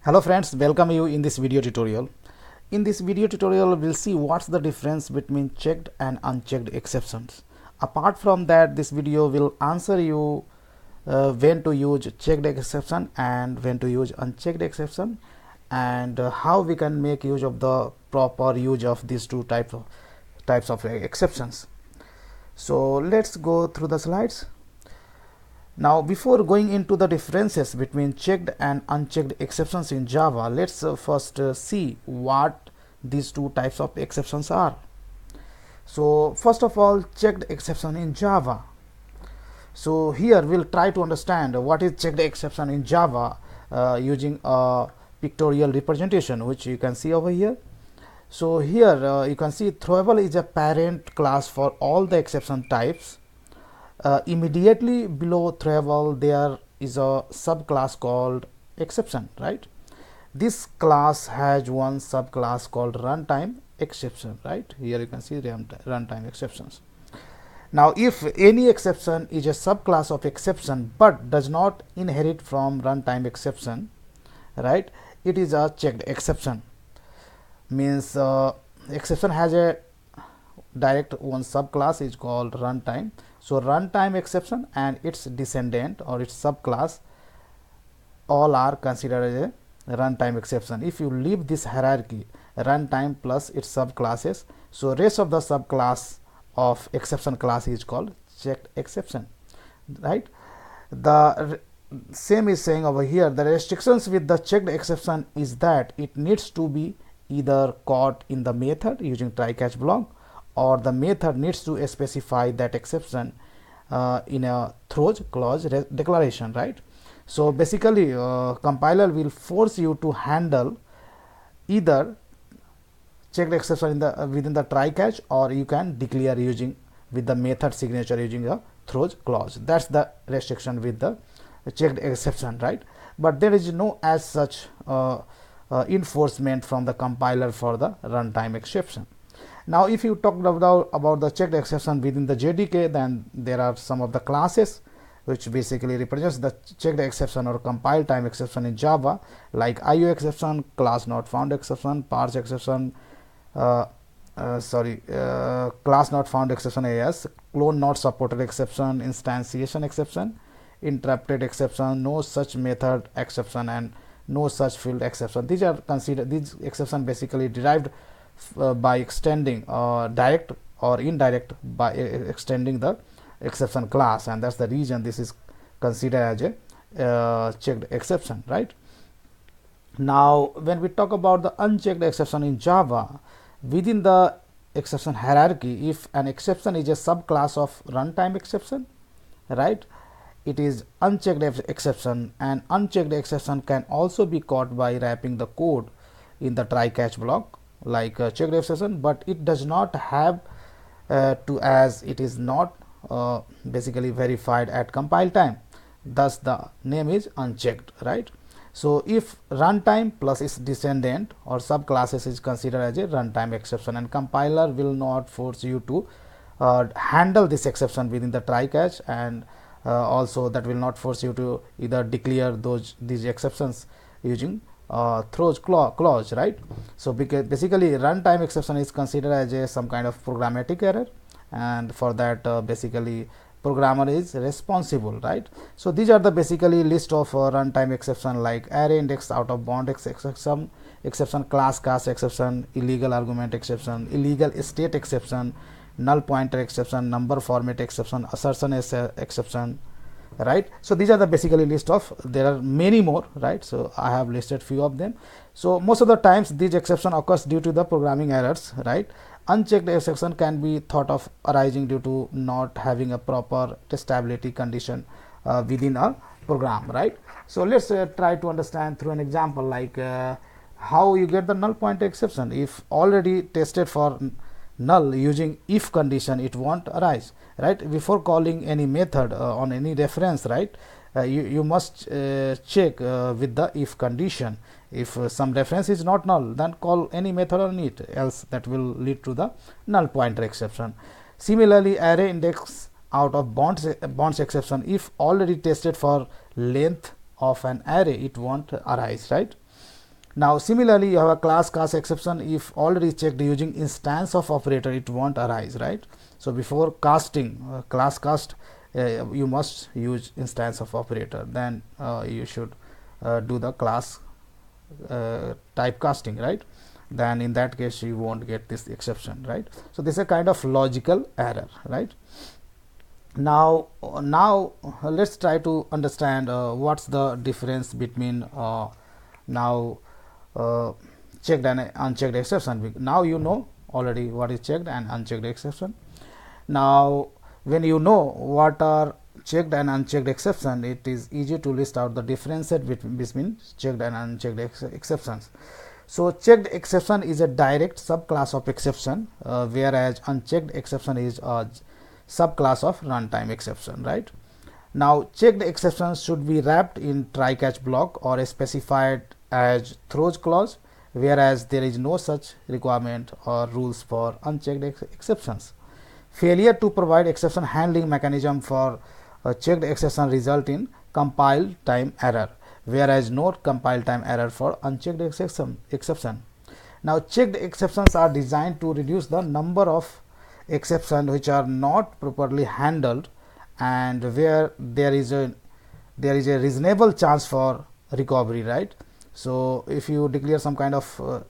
Hello friends, welcome you in this video tutorial. In this video tutorial, we'll see what's the difference between checked and unchecked exceptions. Apart from that, this video will answer you when to use checked exception and when to use unchecked exception, and how we can make use of the proper use of these two types of exceptions. So let's go through the slides. Now, before going into the differences between checked and unchecked exceptions in Java, let's first see what these two types of exceptions are. So, first of all, checked exception in Java. So, here we'll try to understand what is checked exception in Java using a pictorial representation, which you can see over here. So, here you can see throwable is a parent class for all the exception types. Immediately below throwable there is a subclass called exception, right? This class has one subclass called runtime exception, right? Here you can see runtime exceptions. Now, if any exception is a subclass of exception but does not inherit from runtime exception, right, it is a checked exception. Means exception has a direct one subclass is called runtime. So, runtime exception and its descendant or its subclass all are considered as a runtime exception. If you leave this hierarchy, runtime plus its subclasses, so rest of the subclass of exception class is called checked exception, right? The same is saying over here, the restrictions with the checked exception is that it needs to be either caught in the method using try catch block, or the method needs to specify that exception in a throws clause declaration, right? So basically compiler will force you to handle either checked exception in the within the try catch, or you can declare using with the method signature using a throws clause. That's the restriction with the checked exception, right? But there is no as such enforcement from the compiler for the runtime exception. Now, if you talk about the checked exception within the JDK, then there are some of the classes which basically represents the checked exception or compile time exception in Java, like IO exception, class not found exception, parse exception, class not found exception AS, clone not supported exception, instantiation exception, interrupted exception, no such method exception, and no such field exception. These are considered, these exception basically derived by extending direct or indirect by extending the exception class, and that's the reason this is considered as a checked exception, right? Now, when we talk about the unchecked exception in Java, within the exception hierarchy, if an exception is a subclass of runtime exception, right, it is unchecked exception, and unchecked exception can also be caught by wrapping the code in the try catch block like checked exception, but it does not have to, as it is not basically verified at compile time. Thus, the name is unchecked, right? So, if runtime plus its descendant or subclasses is considered as a runtime exception, and compiler will not force you to handle this exception within the try catch, and also that will not force you to either declare these exceptions using throws clause, right? So basically runtime exception is considered as a some kind of programmatic error, and for that basically programmer is responsible, right? So these are the basically list of runtime exception, like array index out of bound exception, class cast exception, illegal argument exception, illegal state exception, null pointer exception, number format exception, assertion exception, right? So these are the basically list of, there are many more, right? So I have listed few of them. So most of the times these exception occurs due to the programming errors, right? Unchecked exception can be thought of arising due to not having a proper testability condition within a program, right? So let's try to understand through an example, like how you get the null pointer exception. If already tested for null using if condition, it won't arise, right? Before calling any method on any reference, right, you must check with the if condition. If some reference is not null, then call any method on it, else that will lead to the null pointer exception. Similarly, array index out of bonds exception, if already tested for length of an array, it won't arise, right? Now similarly, you have a class cast exception. If already checked using instance of operator, it won't arise, right? So before casting class cast, you must use instance of operator, then you should do the class type casting, right? Then in that case you won't get this exception, right? So this is a kind of logical error, right? Now let's try to understand what's the difference between now checked and unchecked exception. Now you know already what is checked and unchecked exception. Now when you know what are checked and unchecked exception, it is easy to list out the differences between checked and unchecked exceptions. So checked exception is a direct subclass of exception, whereas unchecked exception is a subclass of runtime exception, right? Now checked exceptions should be wrapped in try catch block or specified as throws clause, whereas there is no such requirement or rules for unchecked exceptions. Failure to provide exception handling mechanism for a checked exception result in compile time error, whereas no compile time error for unchecked exception. Now checked exceptions are designed to reduce the number of exceptions which are not properly handled and where there is a reasonable chance for recovery, right? So if you declare some kind of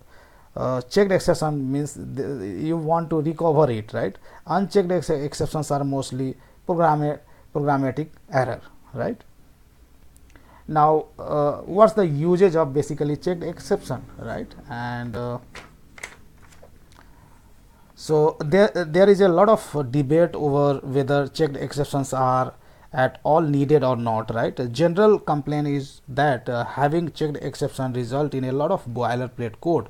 checked exception, means you want to recover it, right? Unchecked exceptions are mostly programmatic error, right? Now what's the usage of basically checked exception, right? And so there is a lot of debate over whether checked exceptions are at all needed or not, right? A general complaint is that having checked exception result in a lot of boilerplate code.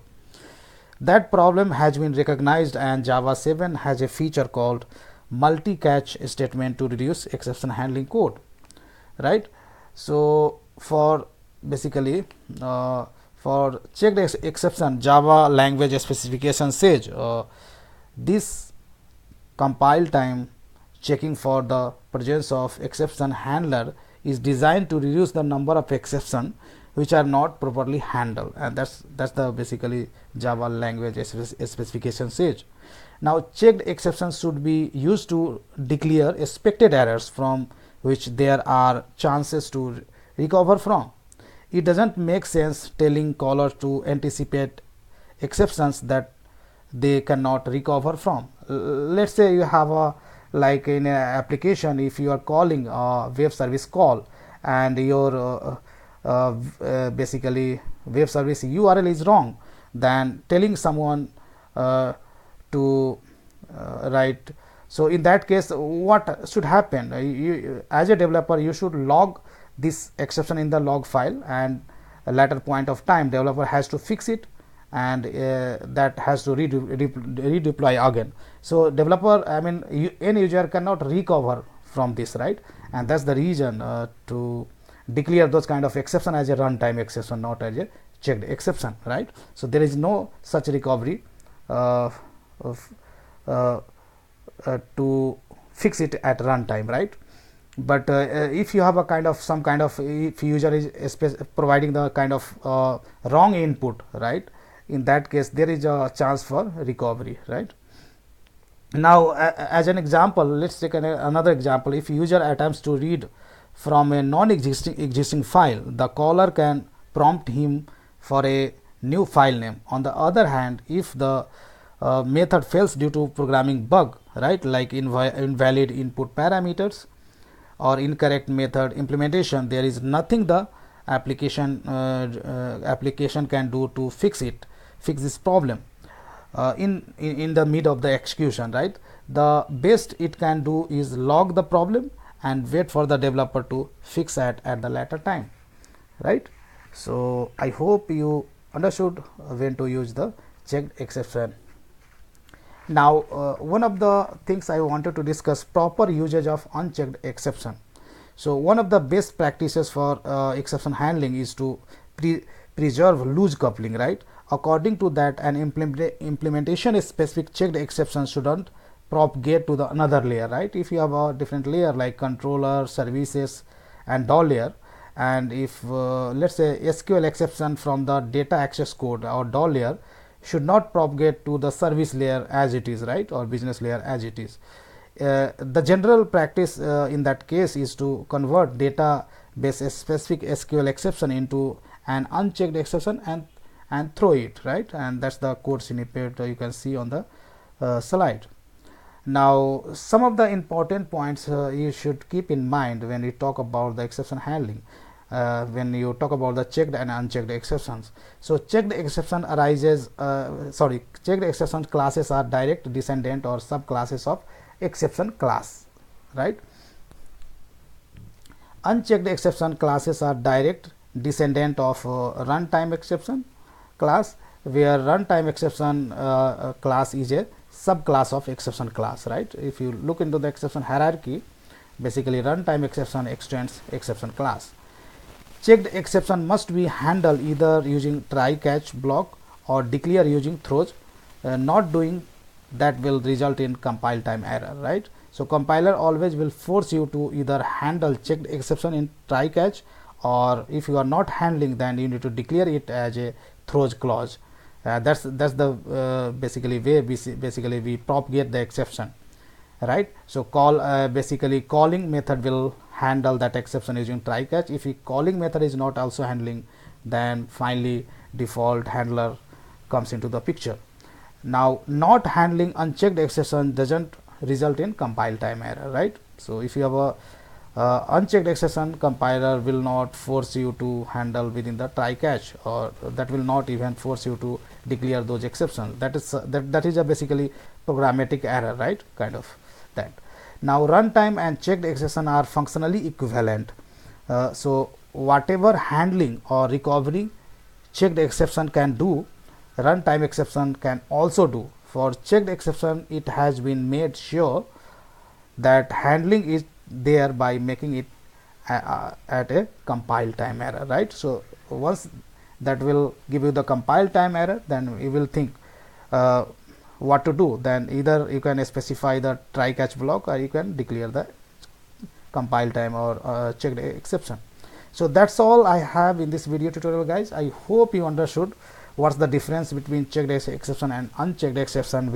That problem has been recognized, and Java 7 has a feature called multi-catch statement to reduce exception handling code, right? So for basically for checked exception, Java language specification says this compile time checking for the presence of exception handler is designed to reduce the number of exceptions which are not properly handled, and that's the basically Java language specification says. Now checked exceptions should be used to declare expected errors from which there are chances to recover from. It doesn't make sense telling callers to anticipate exceptions that they cannot recover from. Let's say you have a, like in an application, if you are calling a web service call and your basically web service URL is wrong, then telling someone to write. So in that case, what should happen? You, as a developer, you should log this exception in the log file, and a later point of time developer has to fix it, and that has to redeploy again. So developer, I mean end user cannot recover from this, right? And that's the reason to declare those kind of exception as a runtime exception, not as a checked exception, right? So there is no such recovery to fix it at runtime, right? But if you have a kind of some kind of, if user is providing the kind of wrong input, right, in that case there is a chance for recovery, right? Now as an example, let's take another example. If user attempts to read from a non-existing file, the caller can prompt him for a new file name. On the other hand, if the method fails due to programming bug, right, like invalid input parameters or incorrect method implementation, there is nothing the application can do to fix this problem in the mid of the execution, right? The best it can do is log the problem and wait for the developer to fix it at the later time, right? So I hope you understood when to use the checked exception. Now one of the things I wanted to discuss, proper usage of unchecked exception. So one of the best practices for exception handling is to preserve loose coupling, right? According to that, an implementation specific checked exception shouldn't propagate to the another layer, right? If you have a different layer like controller, services and DAO layer, and if let's say SQL exception from the data access code or DAW layer should not propagate to the service layer as it is, right, or business layer as it is. The general practice in that case is to convert database specific SQL exception into an unchecked exception and throw it, right, and that's the code snippet you can see on the slide. Now, some of the important points you should keep in mind when we talk about the exception handling. When you talk about the checked and unchecked exceptions. So, checked exception arises, checked exception classes are direct descendant or subclasses of exception class, right. Unchecked exception classes are direct descendant of runtime exception class, where runtime exception class is a subclass of exception class, right. If you look into the exception hierarchy, basically runtime exception extends exception class. Checked exception must be handled either using try catch block or declare using throws. Not doing that will result in compile time error, right. So, compiler always will force you to either handle checked exception in try catch, or if you are not handling, then you need to declare it as a throws clause. That's the basically way we propagate the exception, right. So, basically calling method will handle that exception using try catch. If the calling method is not also handling, then finally default handler comes into the picture. Now, not handling unchecked exception doesn't result in compile time error, right. So, if you have a unchecked exception, compiler will not force you to handle within the try catch, or that will not even force you to declare those exceptions. That is a basically programmatic error, right, kind of that. Now, runtime and checked exception are functionally equivalent. So, whatever handling or recovery checked exception can do, runtime exception can also do. For checked exception, it has been made sure that handling is there by making it at a compile time error, right. So, once that will give you the compile time error, then you will think what to do. Then either you can specify the try catch block, or you can declare the compile time or checked exception. So, that's all I have in this video tutorial, guys. I hope you understood what's the difference between checked exception and unchecked exception,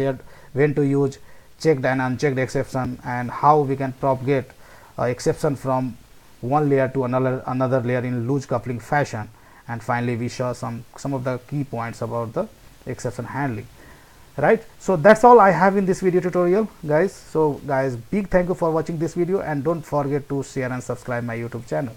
when to use checked and unchecked exception, and how we can propagate exception from one layer to another layer in loose coupling fashion. And finally, we saw some of the key points about the exception handling, right. So, that's all I have in this video tutorial, guys. So, guys, big thank you for watching this video, and don't forget to share and subscribe my YouTube channel.